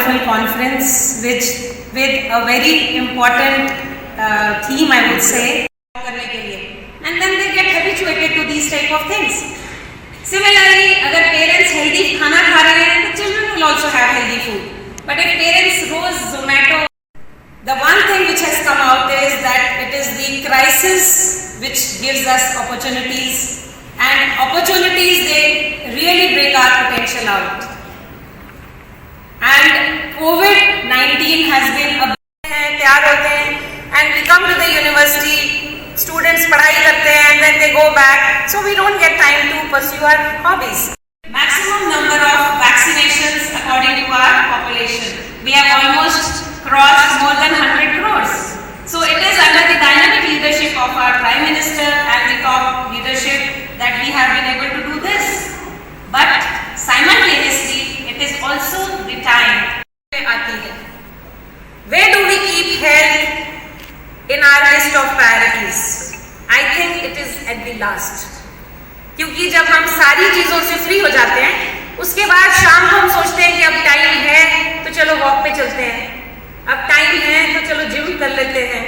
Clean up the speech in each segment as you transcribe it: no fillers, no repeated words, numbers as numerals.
wonderful conference which with a very important theme, I would say, करने के लिए, and then they get habituated to these type of things. Similarly, अगर parents healthy खाना खा रहे हैं, the children will also have healthy food. But if parents rose Zomato, the one thing which has come out is that it is the crisis which gives us opportunities, and opportunities, they really break our potential out. And COVID-19 has been a तैयार होते हैं and we come to the university, students पढ़ाई करते हैं and then they go back, so we don't get time to pursue our hobbies. Maximum number of vaccinations according to our population. We have almost crossed more than 100 crores. So it is under the dynamic leadership of our Prime Minister and the top leadership that we have been able to do this. But simultaneously, it is also the time आती है. Where do we keep health in our list of priorities? I think it is at the last. क्योंकि जब हम सारी चीजों से free हो जाते हैं, उसके बाद शाम को हम सोचते हैं कि अब टाइम है तो चलो वॉक पे चलते हैं, अब टाइम है तो चलो जिम कर लेते हैं,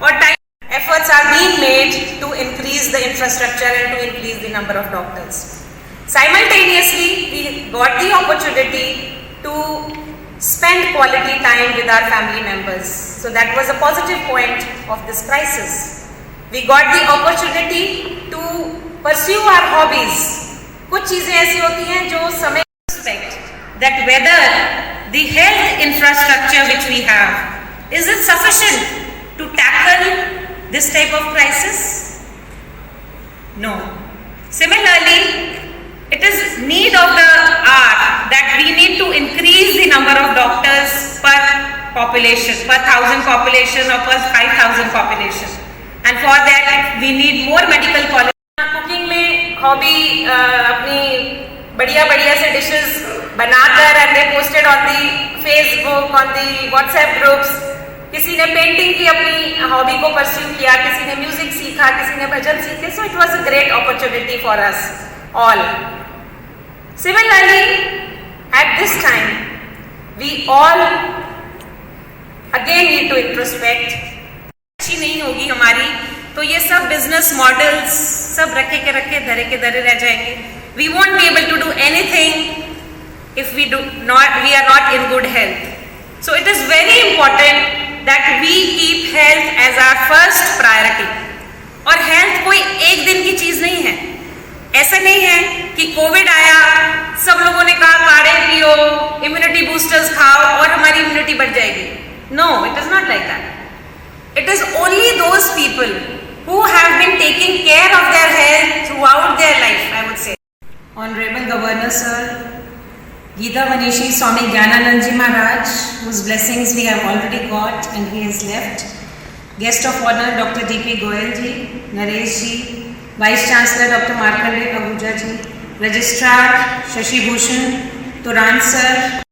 और time efforts are being made to increase the infrastructure and to increase the number of doctors. Simultaneously, we got the opportunity to spend quality time with our family members. So that was a positive point of this crisis. We got the opportunity to pursue our hobbies. कुछ चीजें ऐसी होती हैं जो समय respect that whether the health infrastructure which we have, is it sufficient to tackle this type of crisis? No. Similarly, it is need of the hour that we need to increase the number of doctors per population, per 1,000 population or per 5,000 population. And for that, we need more medical college. Cooking में hobby अपनी बढ़िया से dishes बनाकर and they posted on the Facebook, on the WhatsApp groups. किसी ने painting की अपनी hobby को परस्यू किया, किसी ने म्यूजिक सीखा, किसी ने भजन सीखे. So it was a great opportunity for us all. Similarly, at this time, we all again need to introspect. अच्छी नहीं होगी हमारी तो ये सब बिजनेस मॉडल्स सब रखे के धरे रह जाएंगे. We won't be able to do anything if we are not in good health. So it is very important that we keep health as our first priority. और हेल्थ कोई एक दिन की चीज नहीं है. ऐसा नहीं है कि कोविड आया, सब लोगों ने कहा काढ़े पियो, इम्यूनिटी बूस्टर्स खाओ और हमारी इम्यूनिटी बढ़ जाएगी. No, it is not like that. It is only those people who have been taking care of their health throughout their life, I would say. Honorable Governor Sir, Geeta Vanishi Swami Gyananand Ji Maharaj, whose blessings we have already got and he has left. Guest of honor Dr. D.P. Goyal Ji, Naresh Ji, Vice Chancellor Dr. Markandeya Ahuja Ji, Registrar Shashi Bhushan, Turan Sir.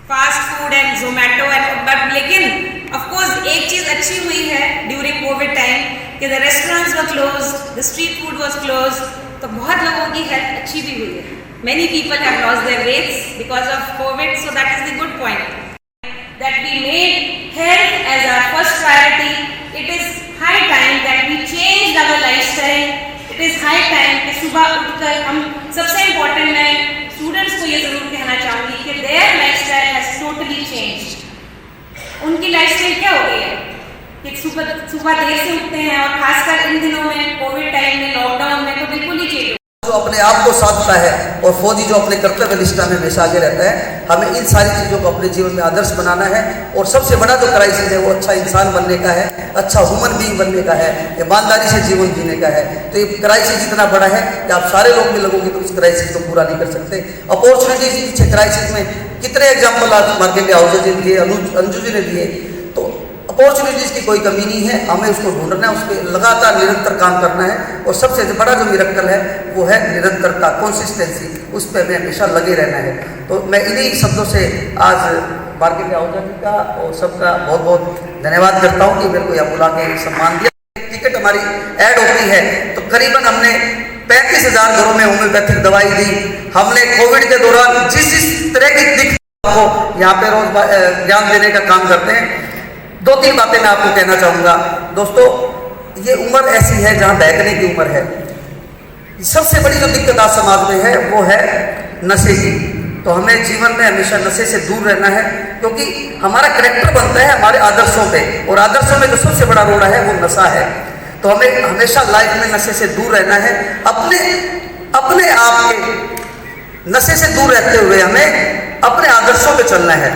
Fast food and Zomato and but लेकिन of course एक चीज अच्छी हुई है during COVID time कि the restaurants were closed, the street food was closed, तो बहुत लोगों की health अच्छी भी हुई है. Many people have lost their weights because of COVID, so that is the good point. That we made health as our first priority. It is high time that we change our lifestyle. It is high time कि सुबह उठकर हम सबसे important मैं students को ये जरूर कहना चाहूँगी कि their lifestyle has totally changed. उनकी लाइफस्टाइल क्या हो गई है कि सुबह देर से उठते हैं और खासकर इन दिनों में कोविड टाइम में लॉकडाउन में तो बिल्कुल ही चेंज जो अपने आप को साधता है और फौजी जो अपने कर्तव्य निष्ठा में हमेशा आगे रहता है. हमें इन सारी चीज़ों को अपने जीवन में आदर्श बनाना है. और सबसे बड़ा जो क्राइसिस है वो अच्छा इंसान बनने का है, अच्छा ह्यूमन बीइंग बनने का है, ईमानदारी से जीवन जीने का है. तो ये क्राइसिस इतना बड़ा है कि आप सारे लोग में लगोगे तो इस क्राइसिस को पूरा नहीं कर सकते. अपॉर्चुनिटीज पीछे क्राइसिस में कितने एग्जाम्पल आज मार्केंडेय आहूजा जी ने दिए, अंजू जी ने दिए. तो अपॉर्चुनिटीज की कोई कमी नहीं है. हमें उसको ढूंढना है, उस पर लगातार निरंतर काम करना है. और सबसे बड़ा जो मिरेकल है वो है निरंतरता, कंसिस्टेंसी. उस पर हमें हमेशा लगे रहना है. तो मैं इन्हीं शब्दों से आज मार्केंडेय आहूजा जी का और सबका बहुत बहुत धन्यवाद करता हूँ कि मेरे को यहाँ बुला के सम्मान दिया. टिकट हमारी ऐड होती है तो करीबन हमने 35,000 घरों में होम्योपैथिक दवाई दी. हमने कोविड के दौरान जिस तरह की आपको यहाँ पे रोज ज्ञान देने का काम करते हैं। 2-3 बातें मैं आपको कहना चाहूँगा। दोस्तों, ये उम्र ऐसी है जहाँ बहकने की उम्र है। सबसे बड़ी जो दिक्कत आज समाज में है वो है नशे की। तो हमें जीवन में हमेशा नशे से दूर रहना है, क्योंकि हमारा करैक्टर बनता है हमारे आदर्शों पे, और आदर्शों में जो सबसे बड़ा रोड़ा है वो नशा है। तो हमें हमेशा लाइफ में नशे से दूर रहना है। अपने आप के नशे से दूर रहते हुए हमें अपने आदर्शों पे चलना है।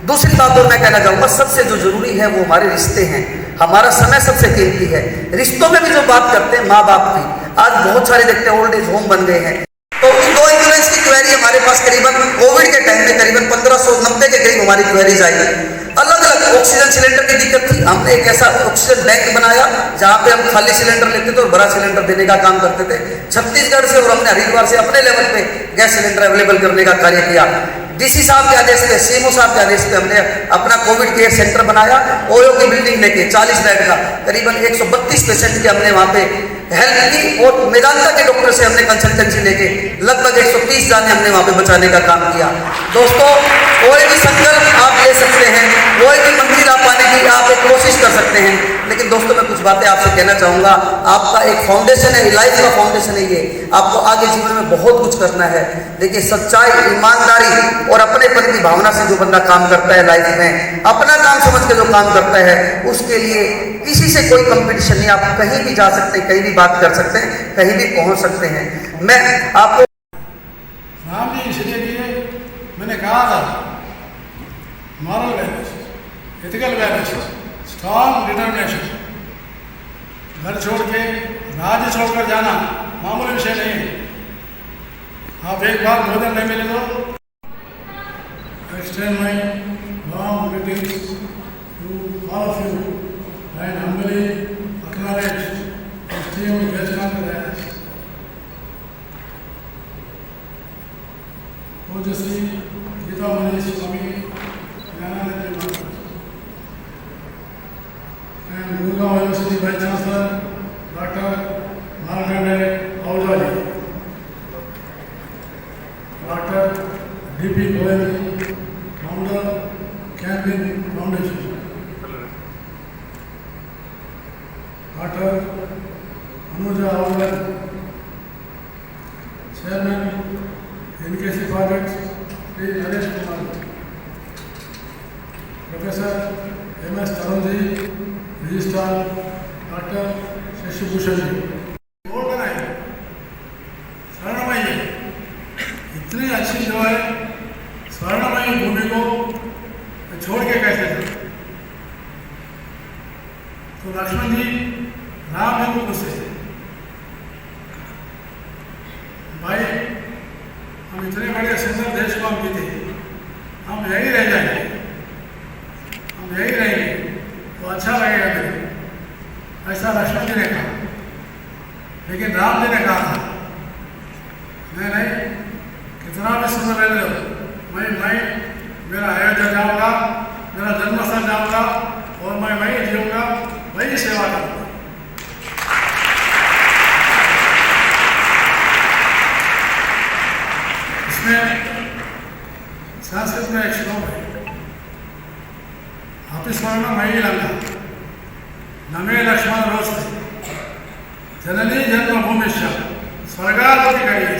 दूसरी बात और मैं कहना चाहूँगा, सबसे जो जरूरी है वो हमारे रिश्ते हैं। हमारा समय सबसे कीमती है। रिश्तों में भी जो बात करते हैं माँ बाप की, आज बहुत सारे देखते हैं ओल्ड एज होम बन गए हैं। तो उन 2 एम्बुलेंस की क्वेरी हमारे पास करीबन कोविड के टाइम में करीबन 1590 के करीब हमारी क्वेरीज आई। अलग अलग ऑक्सीजन सिलेंडर की दिक्कत थी। हमने एक ऐसा ऑक्सीजन बैंक बनाया जहाँ पे हम खाली सिलेंडर लेते थे और बड़ा सिलेंडर देने का काम करते थे। छत्तीसगढ़ से और हमने हरिद्वार से अपने लेवल पे गैस सिलेंडर अवेलेबल करने का कार्य किया। डीसी साहब के आदेश पे, सीएमओ साहब के आदेश पे हमने अपना कोविड केयर सेंटर बनाया। ओयो की बिल्डिंग लेके 40 बेड का करीबन 132 पेशेंट के हमने वहाँ पे हेल्प की, और मेदांता के डॉक्टर से हमने कंसल्टेंसी लेके लगभग 130 जाने हमने वहाँ पे बचाने का काम किया। दोस्तों, कोई भी संकल्प आप ले सकते हैं, कोई भी मंजिल आप पाने की आप एक कोशिश कर सकते हैं। लेकिन दोस्तों, मैं कुछ बातें आपसे कहना चाहूँगा। आपका एक फाउंडेशन है, लाइफ का फाउंडेशन है ये। आपको आगे जीवन में बहुत कुछ करना है। देखिए, सच्चाई, ईमानदारी और अपनेपन की भावना से जो बंदा काम करता है लाइफ में, अपना काम समझ के जो काम करता है, उसके लिए किसी से कोई कंपटीशन नहीं। आप कहीं भी जा सकते हैं, कहीं भी बात कर सकते हैं, कहीं भी पहुंच सकते हैं। मैं आपको राम जी इसलिए दिए, मैंने कहा था moral values, ethical values, strong determination. घर छोड़ के, राज्य छोड़कर जाना मामूली विषय नहीं है। आप एक बार भोजन नहीं मिले तो extend my warm greetings to all of you and humbly acknowledge esteemed guest on the dais, पूज्य श्री गीता मणि स्वामी ज्ञानानंद जी महाराज and Gurgaon University Vice Chancellor Dr. Markandeya Ahuja ji, Dr. D.P. Goyal ji, founder Canvin Foundation, Dr. Anuja Ahuja, Chairman NKC Projects, Sri Naresh Kumar, Professor M.S. Tarun ji, Registrar Dr. Shashi Bhushan ji। बोल बनाए स्वर्णमयी, इतनी अच्छी जो है स्वर्णमयी भूमि को छोड़ के कैसे थे? तो लक्ष्मण जी, राम जी को गुस्से से, भाई हम इतने बड़े सुंदर देश को हम जीते, हम यही रह जाएंगे, हम यही रहेंगे तो अच्छा लगेगा मेरे, ऐसा लक्ष्मण जी ने कहा। लेकिन राम जी ने कहा था, नहीं, कितना भी सुंदर रह लो, मैं मेरा अयोध्या जाऊँगा, मेरा जन्मस्थल जाऊँगा और मैं वही जीऊँगा, वही सेवा करूँगा। इसमें संस्कृत में एक श्लोक है, अपि स्वर्ण मयि लंका नमे लक्ष्मण रोस्ते जननी जन्मभूमिश्च स्वर्गालोकि गरीयसी।